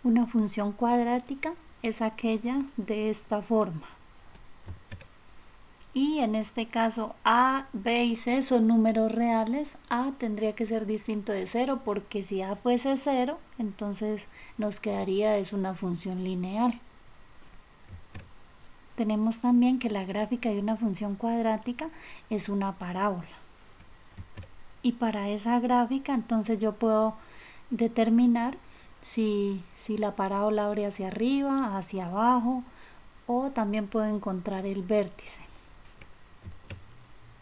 Una función cuadrática es aquella de esta forma. Y en este caso A, B y C son números reales. A tendría que ser distinto de 0 porque si A fuese 0, entonces nos quedaría es una función lineal. Tenemos también que la gráfica de una función cuadrática es una parábola. Y para esa gráfica entonces yo puedo determinar si la parábola abre hacia arriba, hacia abajo, o también puedo encontrar el vértice.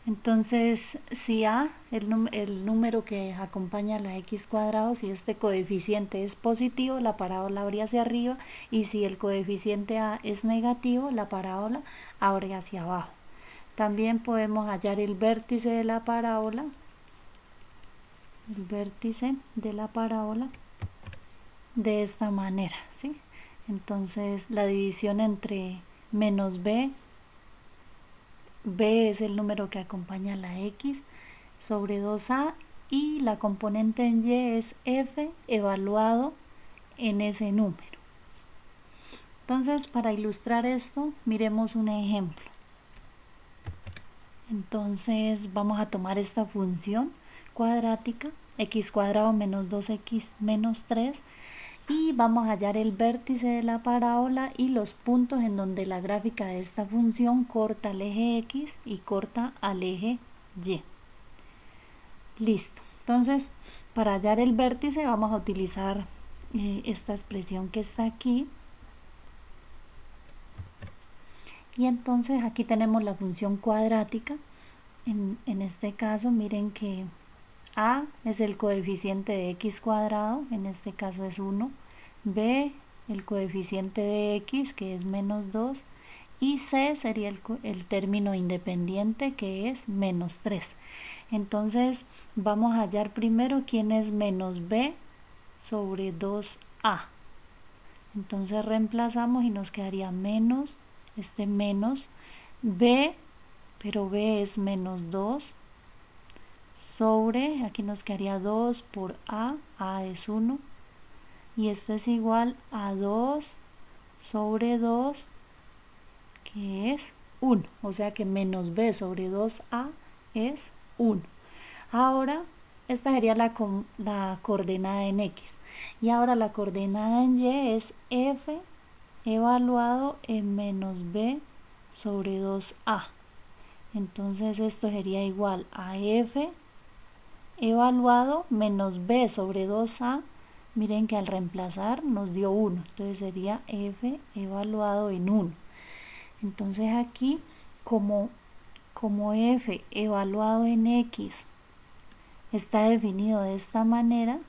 Entonces, si A, el número que acompaña a la x cuadrado, si este coeficiente es positivo, la parábola abre hacia arriba, y si el coeficiente A es negativo, la parábola abre hacia abajo. También podemos hallar el vértice de la parábola, de esta manera, ¿sí? Entonces, la división entre menos b es el número que acompaña a la x, sobre 2a, y la componente en y es f evaluado en ese número. Entonces, para ilustrar esto, miremos un ejemplo. Entonces, vamos a tomar esta función cuadrática, x cuadrado menos 2x menos 3, y vamos a hallar el vértice de la parábola y los puntos en donde la gráfica de esta función corta al eje x y corta al eje y. Listo. Entonces, para hallar el vértice vamos a utilizar esta expresión que está aquí. Y entonces aquí tenemos la función cuadrática. En este caso, miren que A es el coeficiente de x cuadrado, en este caso es 1. B, el coeficiente de x, que es menos 2. Y C sería el término independiente, que es menos 3. Entonces vamos a hallar primero quién es menos b sobre 2a. Entonces reemplazamos y nos quedaría menos, menos b, pero b es menos 2, sobre, aquí nos quedaría 2 por a es 1, y esto es igual a 2 sobre 2, que es 1, o sea que menos b sobre 2a es 1. Ahora, esta sería la coordenada en x, y ahora la coordenada en y es f evaluado en menos b sobre 2a. Entonces esto sería igual a f evaluado menos b sobre 2a. Miren que al reemplazar nos dio 1, entonces sería f evaluado en 1. Entonces aquí, como f evaluado en x está definido de esta manera,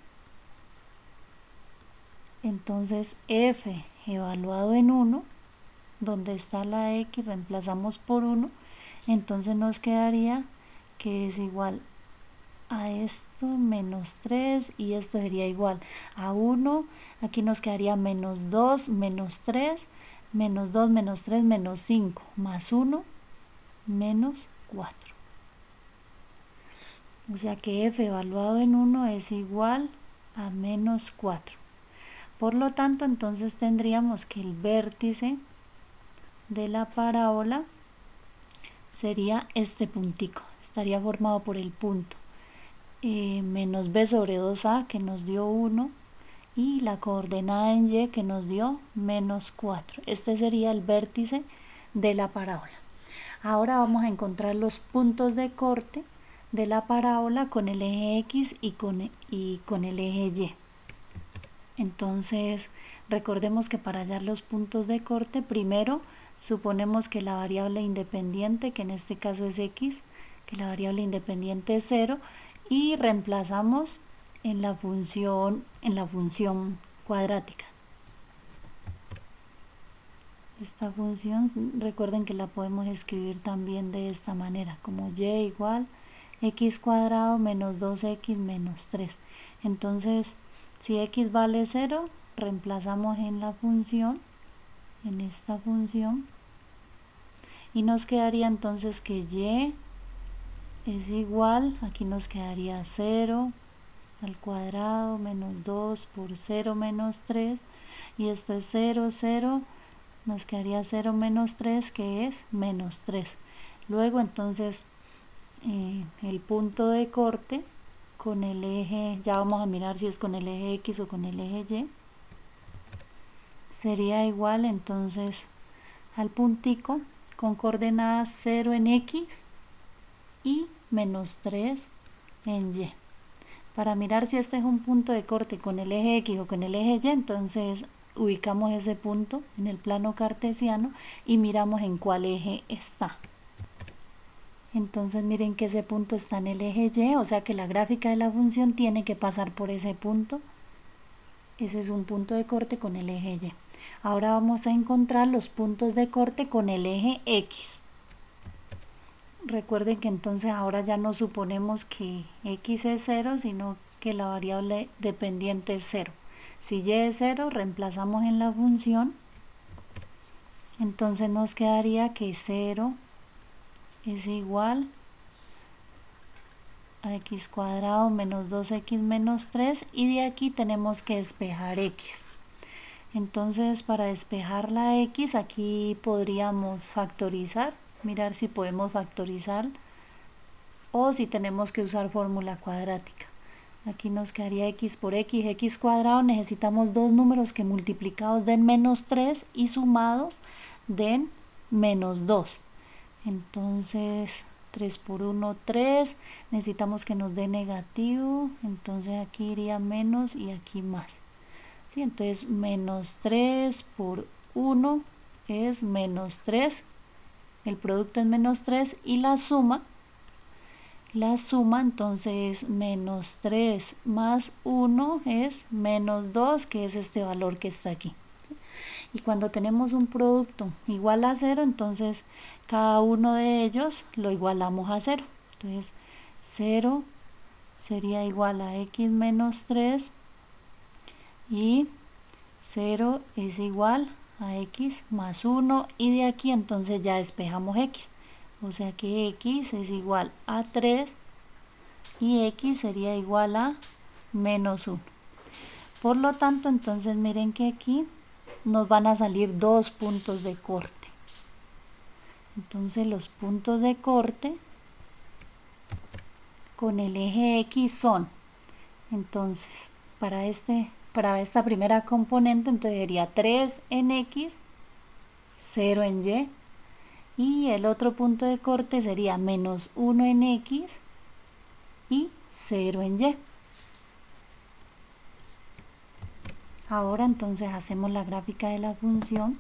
entonces f evaluado en 1, donde está la x reemplazamos por 1, entonces nos quedaría que es igual a esto menos 3, y esto sería igual a 1, aquí nos quedaría menos 2, menos 3, menos 2, menos 3, menos 5, más 1, menos 4. O sea que f evaluado en 1 es igual a menos 4. Por lo tanto, entonces tendríamos que el vértice de la parábola sería este puntico. Estaría formado por el punto menos b sobre 2a, que nos dio 1, y la coordenada en y, que nos dio menos 4. Este sería el vértice de la parábola. Ahora vamos a encontrar los puntos de corte de la parábola con el eje x y con el eje y. Entonces, recordemos que para hallar los puntos de corte, primero suponemos que la variable independiente, que en este caso es x, que la variable independiente es 0, y reemplazamos en la función cuadrática. Esta función, recuerden que la podemos escribir también de esta manera, como y igual x cuadrado menos 2x menos 3. Entonces, si x vale 0, reemplazamos en la función, en esta función, y nos quedaría entonces que y es igual, aquí nos quedaría 0, al cuadrado menos 2 por 0 menos 3, y esto es 0, 0, nos quedaría 0 menos 3, que es menos 3. Luego entonces el punto de corte con el eje, ya vamos a mirar si es con el eje X o con el eje Y, sería igual entonces al puntico con coordenadas 0 en X y menos 3 en Y. Para mirar si este es un punto de corte con el eje X o con el eje Y, entonces ubicamos ese punto en el plano cartesiano y miramos en cuál eje está. Entonces miren que ese punto está en el eje Y, o sea que la gráfica de la función tiene que pasar por ese punto. Ese es un punto de corte con el eje Y. Ahora vamos a encontrar los puntos de corte con el eje X. Recuerden que entonces ahora ya no suponemos que X es 0, sino que la variable dependiente es 0. Si Y es 0, reemplazamos en la función. Entonces nos quedaría que 0 es igual a x cuadrado menos 2x menos 3, y de aquí tenemos que despejar x. Entonces para despejar la x aquí podríamos factorizar, mirar si podemos factorizar o si tenemos que usar fórmula cuadrática. Aquí nos quedaría x por x cuadrado, necesitamos dos números que multiplicados den menos 3 y sumados den menos 2. Entonces 3 por 1, 3, necesitamos que nos dé negativo, entonces aquí iría menos y aquí más. ¿Sí? Entonces menos 3 por 1 es menos 3, el producto es menos 3 y la suma entonces menos 3 más 1 es menos 2, que es este valor que está aquí. Y cuando tenemos un producto igual a 0, entonces cada uno de ellos lo igualamos a 0. Entonces 0 sería igual a x menos 3 y 0 es igual a x más 1, y de aquí entonces ya despejamos x. O sea que x es igual a 3 y x sería igual a menos 1. Por lo tanto, entonces miren que aquí nos van a salir dos puntos de corte. Entonces los puntos de corte con el eje X son, entonces para esta primera componente, entonces sería 3 en X, 0 en Y, y el otro punto de corte sería menos 1 en X y 0 en Y. Ahora entonces hacemos la gráfica de la función.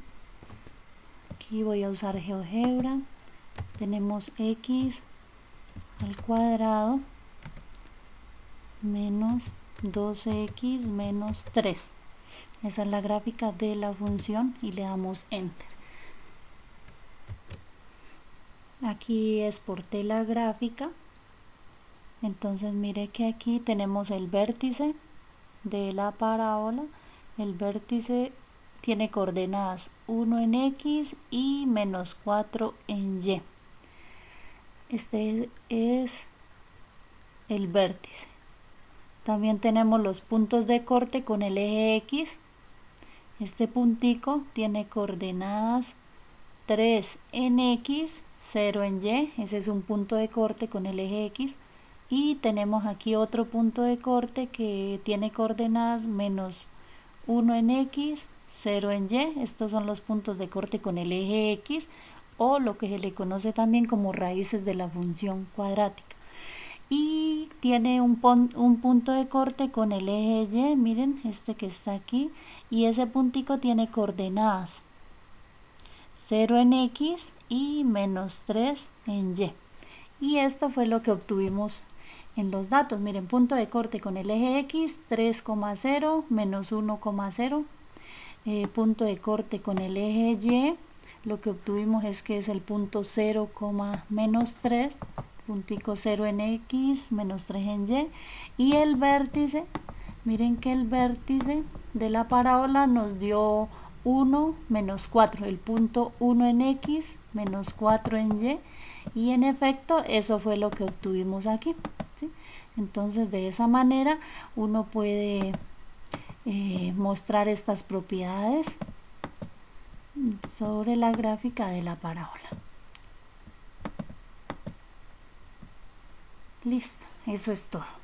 Aquí voy a usar GeoGebra. Tenemos x al cuadrado menos 12x menos 3. Esa es la gráfica de la función y le damos enter. Aquí exporté la gráfica. Entonces mire que aquí tenemos el vértice de la parábola. El vértice tiene coordenadas 1 en X y menos 4 en Y. Este es el vértice. También tenemos los puntos de corte con el eje X. Este puntico tiene coordenadas 3 en X, 0 en Y. Ese es un punto de corte con el eje X. Y tenemos aquí otro punto de corte que tiene coordenadas menos 1 en X, 0 en Y. Estos son los puntos de corte con el eje X, o lo que se le conoce también como raíces de la función cuadrática. Y tiene un punto de corte con el eje Y, miren, este que está aquí, y ese puntico tiene coordenadas 0 en X y menos 3 en Y. Y esto fue lo que obtuvimos en los datos. Miren, punto de corte con el eje X, 3,0 menos 1,0. Punto de corte con el eje Y, lo que obtuvimos es que es el punto 0, menos 3, puntico 0 en X, menos 3 en Y. Y el vértice, miren que el vértice de la parábola nos dio 1 menos 4, el punto 1 en X, menos 4 en Y. Y en efecto eso fue lo que obtuvimos aquí, ¿sí? Entonces de esa manera uno puede mostrar estas propiedades sobre la gráfica de la parábola. Listo, eso es todo.